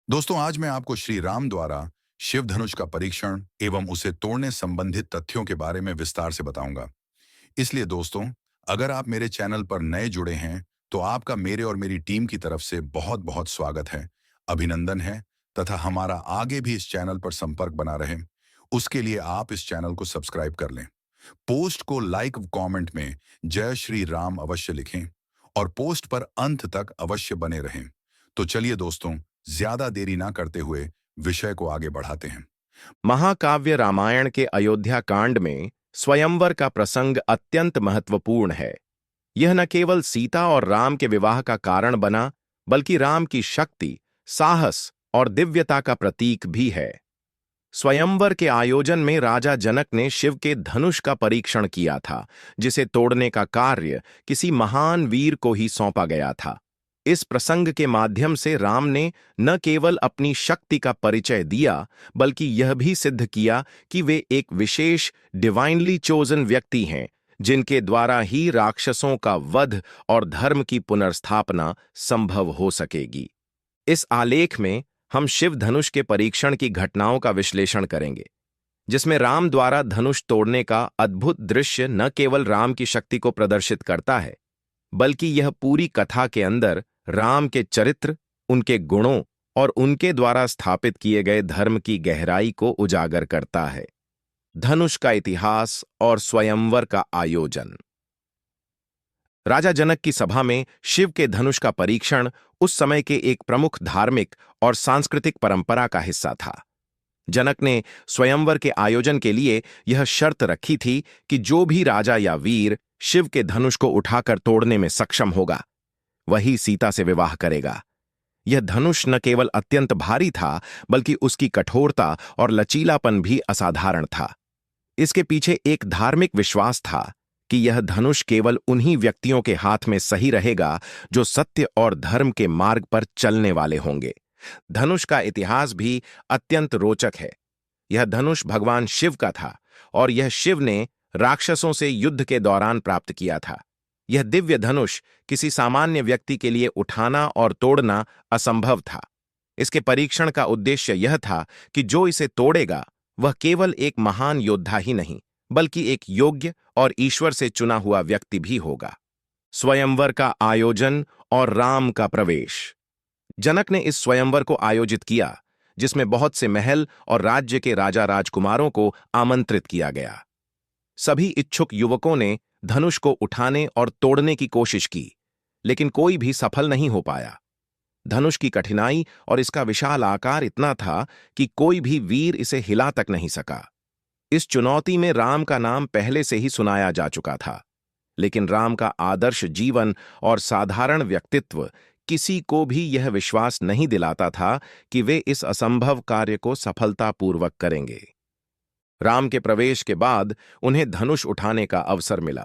दोस्तों, आज मैं आपको श्री राम द्वारा शिव धनुष का परीक्षण एवं उसे तोड़ने संबंधित तथ्यों के बारे में विस्तार से बताऊंगा। इसलिए दोस्तों, अगर आप मेरे चैनल पर नए जुड़े हैं तो आपका मेरे और मेरी टीम की तरफ से बहुत बहुत स्वागत है, अभिनंदन है। तथा हमारा आगे भी इस चैनल पर संपर्क बना रहे, उसके लिए आप इस चैनल को सब्सक्राइब कर लें। पोस्ट को लाइक कमेंट में जय श्री राम अवश्य लिखें और पोस्ट पर अंत तक अवश्य बने रहें। तो चलिए दोस्तों, ज्यादा देरी ना करते हुए विषय को आगे बढ़ाते हैं। महाकाव्य रामायण के अयोध्या कांड में स्वयंवर का प्रसंग अत्यंत महत्वपूर्ण है। यह न केवल सीता और राम के विवाह का कारण बना, बल्कि राम की शक्ति, साहस और दिव्यता का प्रतीक भी है। स्वयंवर के आयोजन में राजा जनक ने शिव के धनुष का परीक्षण किया था, जिसे तोड़ने का कार्य किसी महान वीर को ही सौंपा गया था। इस प्रसंग के माध्यम से राम ने न केवल अपनी शक्ति का परिचय दिया, बल्कि यह भी सिद्ध किया कि वे एक विशेष डिवाइनली चोजन व्यक्ति हैं, जिनके द्वारा ही राक्षसों का वध और धर्म की पुनर्स्थापना संभव हो सकेगी। इस आलेख में हम शिव धनुष के परीक्षण की घटनाओं का विश्लेषण करेंगे, जिसमें राम द्वारा धनुष तोड़ने का अद्भुत दृश्य न केवल राम की शक्ति को प्रदर्शित करता है, बल्कि यह पूरी कथा के अंदर राम के चरित्र, उनके गुणों और उनके द्वारा स्थापित किए गए धर्म की गहराई को उजागर करता है। धनुष का इतिहास और स्वयंवर का आयोजन। राजा जनक की सभा में शिव के धनुष का परीक्षण उस समय के एक प्रमुख धार्मिक और सांस्कृतिक परंपरा का हिस्सा था। जनक ने स्वयंवर के आयोजन के लिए यह शर्त रखी थी कि जो भी राजा या वीर शिव के धनुष को उठाकर तोड़ने में सक्षम होगा, वही सीता से विवाह करेगा। यह धनुष न केवल अत्यंत भारी था, बल्कि उसकी कठोरता और लचीलापन भी असाधारण था। इसके पीछे एक धार्मिक विश्वास था कि यह धनुष केवल उन्हीं व्यक्तियों के हाथ में सही रहेगा जो सत्य और धर्म के मार्ग पर चलने वाले होंगे। धनुष का इतिहास भी अत्यंत रोचक है। यह धनुष भगवान शिव का था और यह शिव ने राक्षसों से युद्ध के दौरान प्राप्त किया था। यह दिव्य धनुष किसी सामान्य व्यक्ति के लिए उठाना और तोड़ना असंभव था। इसके परीक्षण का उद्देश्य यह था कि जो इसे तोड़ेगा वह केवल एक महान योद्धा ही नहीं, बल्कि एक योग्य और ईश्वर से चुना हुआ व्यक्ति भी होगा। स्वयंवर का आयोजन और राम का प्रवेश। जनक ने इस स्वयंवर को आयोजित किया, जिसमें बहुत से महल और राज्य के राजा राजकुमारों को आमंत्रित किया गया। सभी इच्छुक युवकों ने धनुष को उठाने और तोड़ने की कोशिश की, लेकिन कोई भी सफल नहीं हो पाया। धनुष की कठिनाई और इसका विशाल आकार इतना था कि कोई भी वीर इसे हिला तक नहीं सका। इस चुनौती में राम का नाम पहले से ही सुनाया जा चुका था, लेकिन राम का आदर्श जीवन और साधारण व्यक्तित्व किसी को भी यह विश्वास नहीं दिलाता था कि वे इस असंभव कार्य को सफलतापूर्वक करेंगे। राम के प्रवेश के बाद उन्हें धनुष उठाने का अवसर मिला।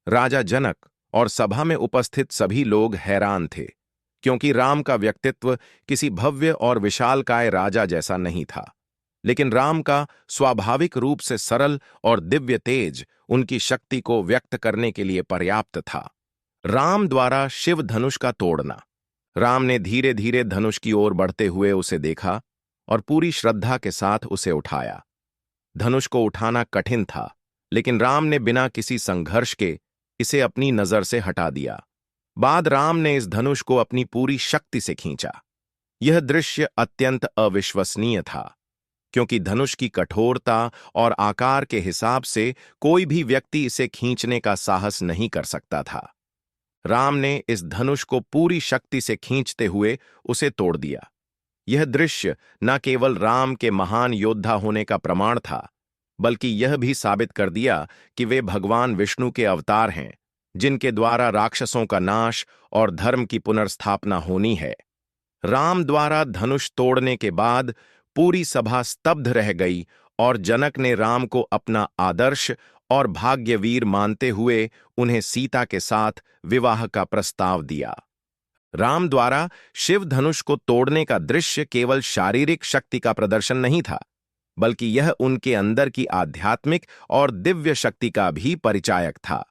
राजा जनक और सभा में उपस्थित सभी लोग हैरान थे, क्योंकि राम का व्यक्तित्व किसी भव्य और विशालकाय राजा जैसा नहीं था, लेकिन राम का स्वाभाविक रूप से सरल और दिव्य तेज उनकी शक्ति को व्यक्त करने के लिए पर्याप्त था। राम द्वारा शिव धनुष का तोड़ना। राम ने धीरे धीरे धनुष की ओर बढ़ते हुए उसे देखा और पूरी श्रद्धा के साथ उसे उठाया। धनुष को उठाना कठिन था, लेकिन राम ने बिना किसी संघर्ष के इसे अपनी नजर से हटा दिया। बाद राम ने इस धनुष को अपनी पूरी शक्ति से खींचा। यह दृश्य अत्यंत अविश्वसनीय था, क्योंकि धनुष की कठोरता और आकार के हिसाब से कोई भी व्यक्ति इसे खींचने का साहस नहीं कर सकता था। राम ने इस धनुष को पूरी शक्ति से खींचते हुए उसे तोड़ दिया। यह दृश्य न केवल राम के महान योद्धा होने का प्रमाण था, बल्कि यह भी साबित कर दिया कि वे भगवान विष्णु के अवतार हैं, जिनके द्वारा राक्षसों का नाश और धर्म की पुनर्स्थापना होनी है। राम द्वारा धनुष तोड़ने के बाद पूरी सभा स्तब्ध रह गई और जनक ने राम को अपना आदर्श और भाग्यवीर मानते हुए उन्हें सीता के साथ विवाह का प्रस्ताव दिया। राम द्वारा शिव धनुष को तोड़ने का दृश्य केवल शारीरिक शक्ति का प्रदर्शन नहीं था, बल्कि यह उनके अंदर की आध्यात्मिक और दिव्य शक्ति का भी परिचायक था।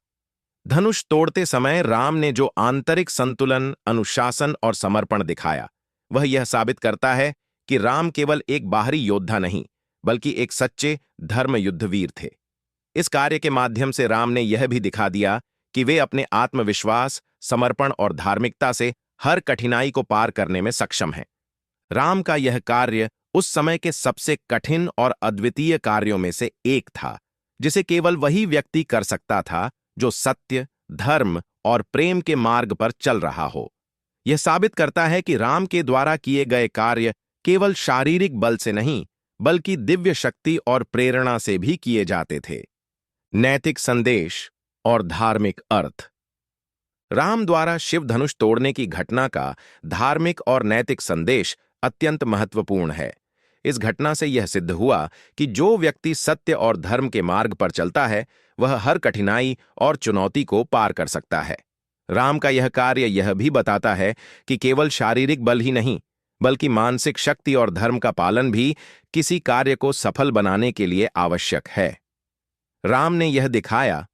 धनुष तोड़ते समय राम ने जो आंतरिक संतुलन, अनुशासन और समर्पण दिखाया, वह यह साबित करता है कि राम केवल एक बाहरी योद्धा नहीं बल्कि एक सच्चे धर्म युद्धवीर थे। इस कार्य के माध्यम से राम ने यह भी दिखा दिया कि वे अपने आत्मविश्वास, समर्पण और धार्मिकता से हर कठिनाई को पार करने में सक्षम हैं। राम का यह कार्य उस समय के सबसे कठिन और अद्वितीय कार्यों में से एक था, जिसे केवल वही व्यक्ति कर सकता था जो सत्य, धर्म और प्रेम के मार्ग पर चल रहा हो। यह साबित करता है कि राम के द्वारा किए गए कार्य केवल शारीरिक बल से नहीं, बल्कि दिव्य शक्ति और प्रेरणा से भी किए जाते थे। नैतिक संदेश और धार्मिक अर्थ। राम द्वारा शिव धनुष तोड़ने की घटना का धार्मिक और नैतिक संदेश अत्यंत महत्वपूर्ण है। इस घटना से यह सिद्ध हुआ कि जो व्यक्ति सत्य और धर्म के मार्ग पर चलता है, वह हर कठिनाई और चुनौती को पार कर सकता है। राम का यह कार्य यह भी बताता है कि केवल शारीरिक बल ही नहीं, बल्कि मानसिक शक्ति और धर्म का पालन भी किसी कार्य को सफल बनाने के लिए आवश्यक है। राम ने यह दिखाया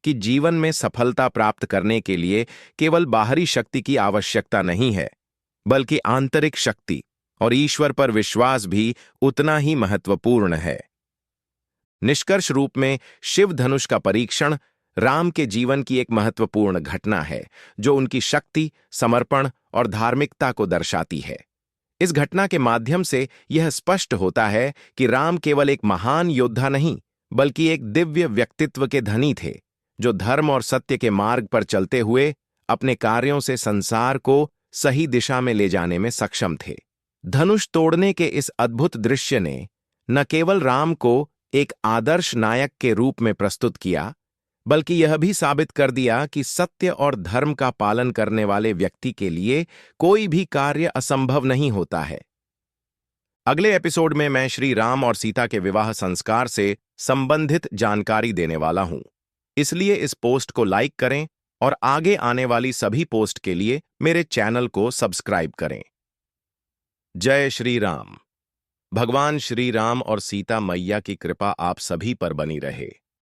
कि जीवन में सफलता प्राप्त करने के लिए केवल बाहरी शक्ति की आवश्यकता नहीं है, बल्कि आंतरिक शक्ति और ईश्वर पर विश्वास भी उतना ही महत्वपूर्ण है। निष्कर्ष रूप में, शिव धनुष का परीक्षण राम के जीवन की एक महत्वपूर्ण घटना है, जो उनकी शक्ति, समर्पण और धार्मिकता को दर्शाती है। इस घटना के माध्यम से यह स्पष्ट होता है कि राम केवल एक महान योद्धा नहीं, बल्कि एक दिव्य व्यक्तित्व के धनी थे, जो धर्म और सत्य के मार्ग पर चलते हुए अपने कार्यों से संसार को सही दिशा में ले जाने में सक्षम थे। धनुष तोड़ने के इस अद्भुत दृश्य ने न केवल राम को एक आदर्श नायक के रूप में प्रस्तुत किया, बल्कि यह भी साबित कर दिया कि सत्य और धर्म का पालन करने वाले व्यक्ति के लिए कोई भी कार्य असंभव नहीं होता है। अगले एपिसोड में मैं श्री राम और सीता के विवाह संस्कार से संबंधित जानकारी देने वाला हूं। इसलिए इस पोस्ट को लाइक करें और आगे आने वाली सभी पोस्ट के लिए मेरे चैनल को सब्सक्राइब करें। जय श्री राम। भगवान श्री राम और सीता मैया की कृपा आप सभी पर बनी रहे।